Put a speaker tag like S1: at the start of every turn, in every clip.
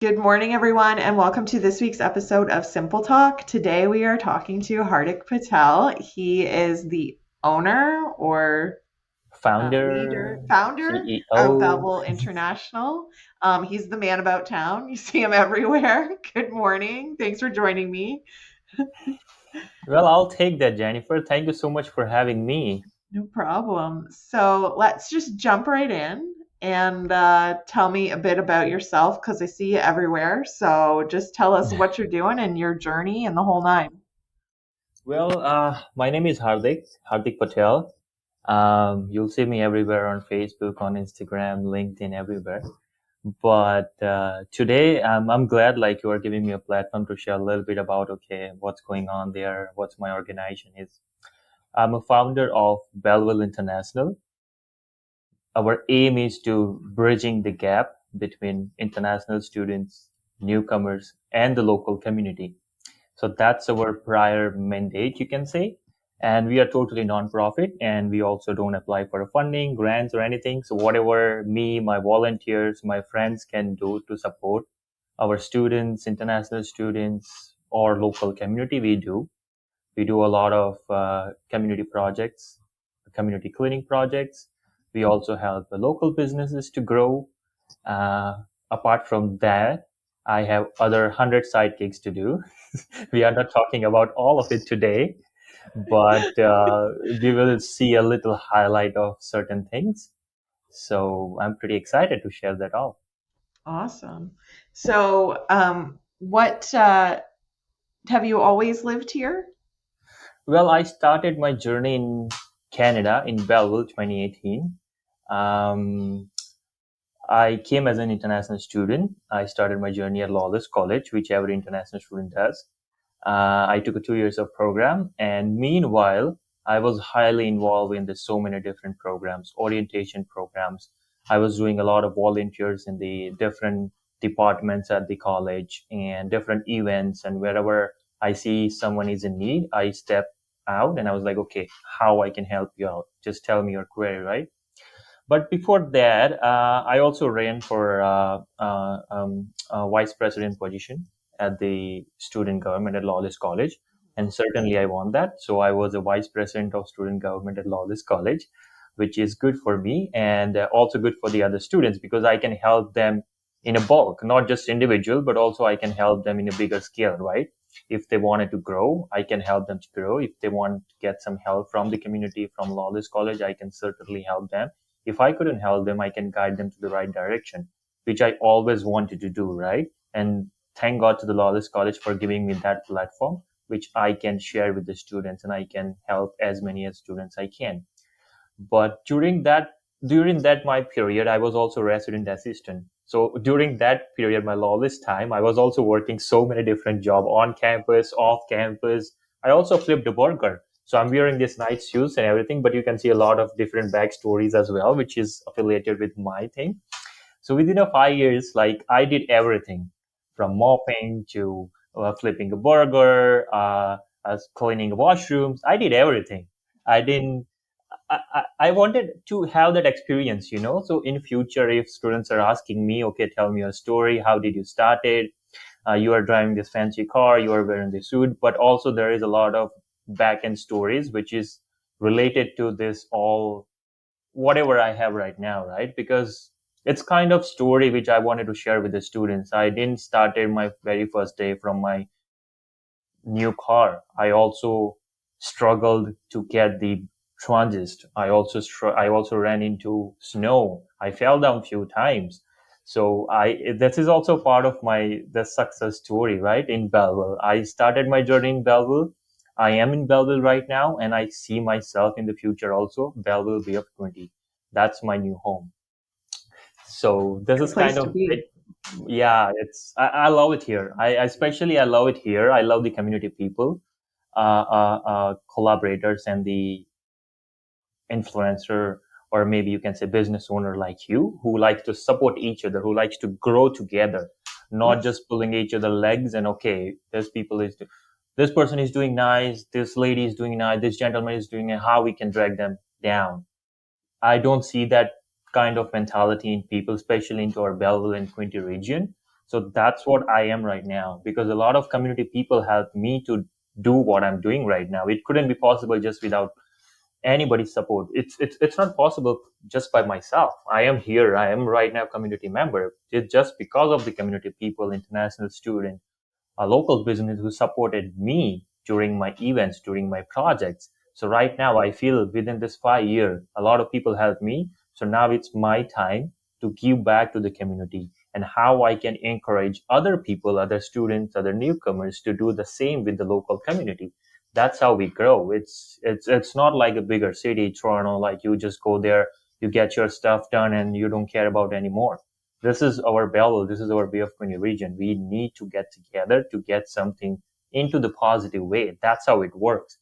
S1: Good morning, everyone, and welcome to this week's episode of Simple Talk. Today we are talking to Hardik Patel. He is the owner or leader,
S2: Founder,
S1: founder of
S2: CEO.
S1: Belleville International. He's the man about town. You see him everywhere. Good morning. Thanks for joining me.
S2: Well, I'll take that, Jennifer. Thank you so much for having me.
S1: No problem. So let's just jump right in and tell me a bit about yourself because I see you everywhere. So just tell us what you're doing and your journey and the whole nine.
S2: Well, my name is Hardik Patel. You'll see me everywhere on Facebook, on Instagram, LinkedIn, everywhere. But today, I'm glad like you are giving me a platform to share a little bit about okay, what's going on there, what's my organization is. I'm a founder of Belleville International. Our aim is to bridging the gap between international students, newcomers, and the local community. So that's our prior mandate, you can say. And we are totally non-profit, and we also don't apply for funding, grants, or anything. So whatever me, my volunteers, my friends can do to support our students, international students, or local community, we do. We do a lot of community projects, community cleaning projects. We also help the local businesses to grow. Apart from that, I have other 100 side gigs to do. We are not talking about all of it today, but we will see a little highlight of certain things. So I'm pretty excited to share that all.
S1: Awesome. So, what have you always lived here?
S2: Well, I started my journey in Canada in Belleville 2018. Um, I came as an international student. I started my journey at Lawless College, which every international student does. I took a 2 years of program, and meanwhile, I was highly involved in the so many different programs, orientation programs. I was doing a lot of volunteers in the different departments at the college and different events. And wherever I see someone is in need, I step out and I was like, okay, how I can help you out? Just tell me your query, right? But before that, I also ran for a vice president position at the student government at Lawless College. And certainly I won that. So I was a vice president of student government at Lawless College, which is good for me and also good for the other students because I can help them in a bulk, not just individual, but also I can help them in a bigger scale, right? If they wanted to grow, I can help them to grow. If they want to get some help from the community, from Lawless College, I can certainly help them. If I couldn't help them, I can guide them to the right direction, which I always wanted to do, right? And thank God to the Lawless College for giving me that platform, which I can share with the students and I can help as many as students I can. But during that my period, I was also resident assistant. So during that period, my lawless time, I was also working so many different jobs on campus, off campus. I also flipped a burger. So I'm wearing these nice shoes and everything, but you can see a lot of different backstories as well, which is affiliated with my thing. So within a 5 years, like I did everything from mopping to flipping a burger, cleaning washrooms. I did everything. I didn't I wanted to have that experience, you know. So in future, if students are asking me, okay, tell me your story. How did you start it? You are driving this fancy car. You are wearing this suit, but also there is a lot of back end stories which is related to this all whatever I have right now, right? Because it's kind of story which I wanted to share with the students. I didn't started my very first day from my new car. I also struggled to get the transist. I also ran into snow. I fell down a few times. So I this is also part of my the success story, right? In Belleville, I started my journey in Belleville. I am in Belleville right now, and I see myself in the future also. Belleville Bay of 20. That's my new home. So this
S1: Good
S2: is kind
S1: place to
S2: of
S1: be.
S2: it. Yeah, I love it here. I love it here. I love the community people, collaborators, and the influencer, or maybe you can say business owner like you, who likes to support each other, who likes to grow together, not
S1: Yes.
S2: just pulling each other legs. And okay, this person is doing nice, this lady is doing nice, this gentleman is doing it. How we can drag them down? I don't see that kind of mentality in people, especially into our Belleville and Quinte region. So that's what I am right now, because a lot of community people help me to do what I'm doing right now. It couldn't be possible just without anybody's support. It's not possible just by myself. I am here. I am right now community member. It's just because of the community people, international student, a local business who supported me during my events, during my projects. So right now, I feel within this 5 year, a lot of people helped me. So now it's my time to give back to the community and how I can encourage other people, other students, other newcomers to do the same with the local community. That's how we grow. It's not like a bigger city, Toronto, like you just go there, you get your stuff done and you don't care about anymore. This is our Belleville, this is our Bay of Quinte region. We need to get together to get something into the positive way. That's how it works.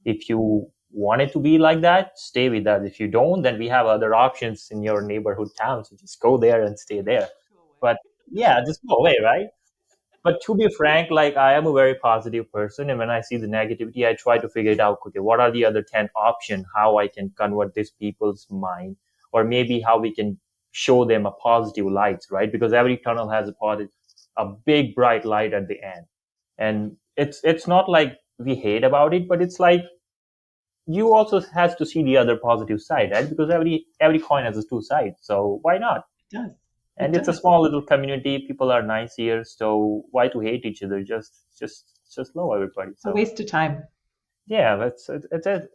S2: If you want it to be like that, stay with us. If you don't, then we have other options in your neighborhood town. So just go there and stay there.
S1: Go
S2: But
S1: away.
S2: yeah, just go away, right? But to be frank, like I am a very positive person, and when I see the negativity, I try to figure it out. Okay, what are the other 10 options? How I can convert these people's mind, or maybe how we can show them a positive light, right? Because every tunnel has a big bright light at the end, and it's not like we hate about it, but it's like you also has to see the other positive side, right? Because every coin has two sides, so why not?
S1: It does. It
S2: And it's a
S1: does.
S2: small little community. People are nice here, so why to hate each other? Just love everybody.
S1: It's a
S2: So
S1: waste of time.
S2: yeah, it's it.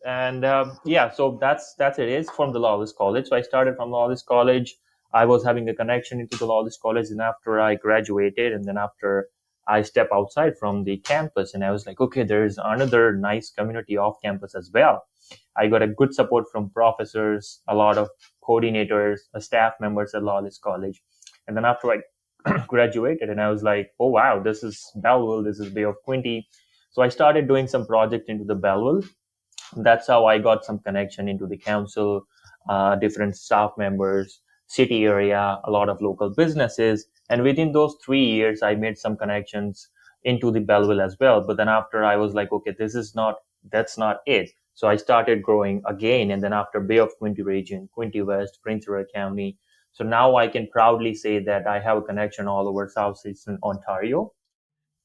S2: And yeah, so that's it is from the Lawless College. So I started from Lawless College. I was having a connection into the Lawless College, and after I graduated, and then after I step outside from the campus, and I was like, okay, there's another nice community off campus as well. I got a good support from professors, a lot of coordinators, staff members at Lawless College. And then after I graduated, and I was like, oh wow, this is Belleville, this is Bay of Quinte. So I started doing some project into the Belleville. That's how I got some connection into the council, different staff members, city area, a lot of local businesses. And within those 3 years, I made some connections into the Belleville as well. But then after I was like, okay, that's not it. So I started growing again. And then after Bay of Quinte region, Quinte West, Prince Edward County. So now I can proudly say that I have a connection all over Southeastern Ontario,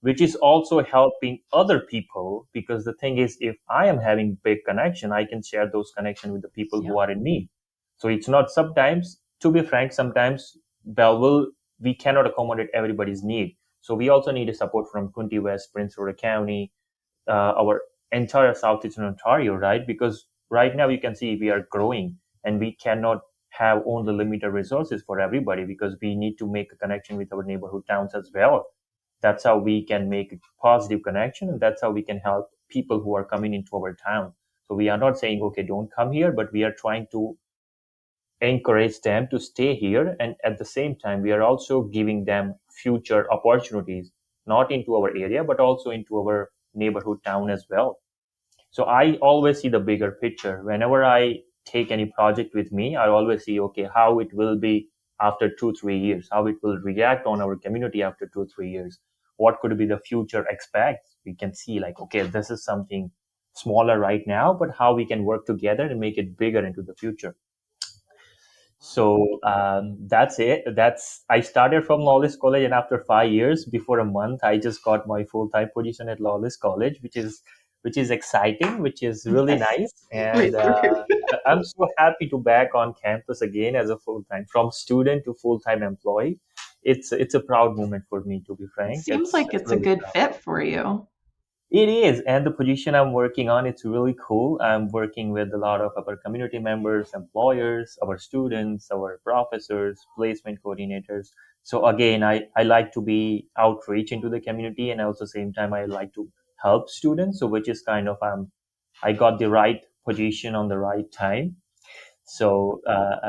S2: which is also helping other people, because the thing is, if I am having big connection, I can share those connection with the people who
S1: Yep.
S2: are in need. So it's not, sometimes, to be frank, sometimes Belleville, we cannot accommodate everybody's need. So we also need a support from Quinte West, Prince Edward County, our entire Southeastern Ontario, right? Because right now you can see we are growing, and we cannot have only limited resources for everybody, because we need to make a connection with our neighborhood towns as well. That's how we can make a positive connection, and that's how we can help people who are coming into our town. So we are not saying, okay, don't come here, but we are trying to encourage them to stay here. And at the same time, we are also giving them future opportunities, not into our area, but also into our neighborhood town as well. So I always see the bigger picture. Whenever I take any project with me, I always see, okay, how it will be after 2, 3 years, how it will react on our community after 2, 3 years. What could be the future expects? We can see like, okay, this is something smaller right now, but how we can work together and make it bigger into the future. So that's it. That's I started from Lawless College, and after 5 years, before a month, I just got my full time position at Lawless College, which is exciting, which is really
S1: Yes.
S2: nice, and
S1: Great for you.
S2: I'm so happy to back on campus again as a full time, from student to full time employee. It's a proud moment for me, to be
S1: It
S2: frank.
S1: seems like
S2: It's
S1: it's a
S2: really
S1: good
S2: proud.
S1: fit for you.
S2: It is, and the position I'm working on, it's really cool. I'm working with a lot of our community members, employers, our students, our professors, placement coordinators. So again, I like to be outreach into the community, and also same time I like to help students. So which is kind of I got the right position on the right time. So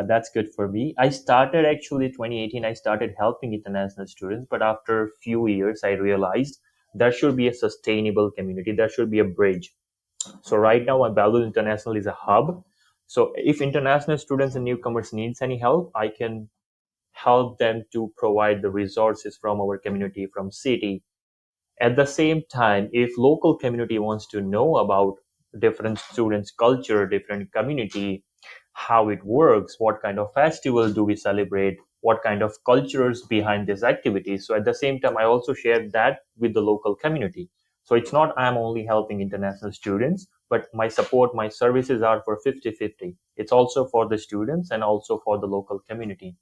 S2: that's good for me. I started actually 2018. I started helping international students, but after a few years, I realized there should be a sustainable community. There should be a bridge. So right now, my Belleville International is a hub. So if international students and newcomers needs any help, I can help them to provide the resources from our community, from city. At the same time, if local community wants to know about different students' culture, different community, how it works, what kind of festival do we celebrate, what kind of cultures behind these activities. So at the same time, I also share that with the local community. So it's not I'm only helping international students, but my support, my services are for 50-50. It's also for the students and also for the local community.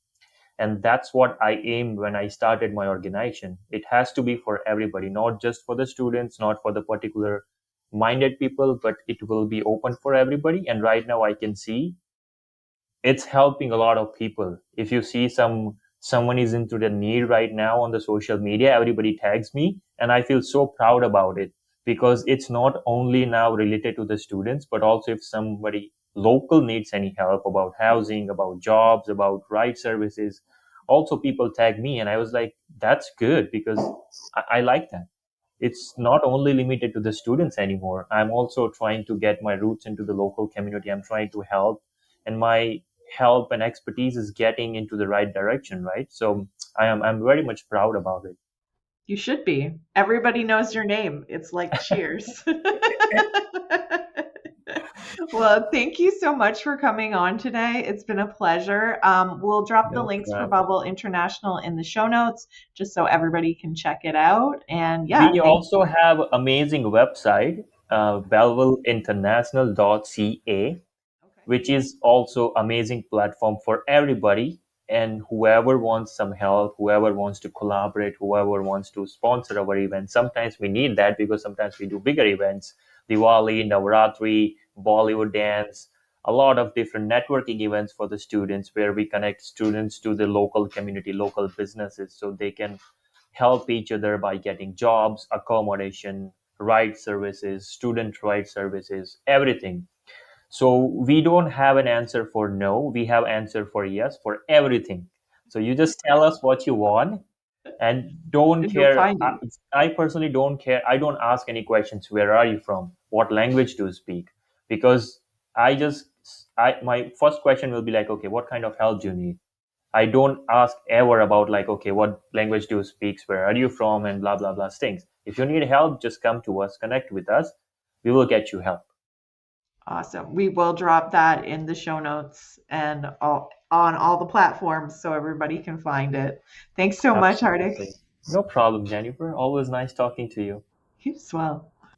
S2: And that's what I aimed when I started my organization. It has to be for everybody, not just for the students, not for the particular minded people, but it will be open for everybody. And right now I can see it's helping a lot of people. If you see someone is into the need right now on the social media, everybody tags me, and I feel so proud about it, because it's not only now related to the students, but also if somebody local needs any help about housing, about jobs, about right services, also people tag me, and I was like, that's good, because I like that. It's not only limited to the students anymore. I'm also trying to get my roots into the local community. I'm trying to help, and my help and expertise is getting into the right direction, right? So I'm very much proud about it.
S1: You should be. Everybody knows your name. It's like cheers. Well, thank you so much for coming on today. It's been a pleasure. We'll drop the
S2: No
S1: links for
S2: problem.
S1: Bubble International in the show notes just so everybody can check it out. And yeah,
S2: We
S1: thank
S2: also
S1: you.
S2: have amazing website, bellevilleinternational.ca,
S1: Okay.
S2: which is also amazing platform for everybody, and whoever wants some help, whoever wants to collaborate, whoever wants to sponsor our event. Sometimes we need that because sometimes we do bigger events, Diwali, Navaratri, Bollywood dance, a lot of different networking events for the students, where we connect students to the local community, local businesses, so they can help each other by getting jobs, accommodation, ride services, student ride services, everything. So we don't have an answer for no. We have answer for yes for everything. So you just tell us what you want, and don't
S1: And you'll
S2: care.
S1: find it.
S2: I personally don't care. I don't ask any questions. Where are you from? What language do you speak? Because I just my first question will be like, okay, what kind of help do you need? I don't ask ever about like, okay, what language do you speak? Where are you from? And blah blah blah things. If you need help, just come to us, connect with us. We will get you help.
S1: Awesome. We will drop that in the show notes and on all the platforms so everybody can find it. Thanks so much, Hardik.
S2: Absolutely. No problem, Jennifer. Always nice talking to you.
S1: You as well.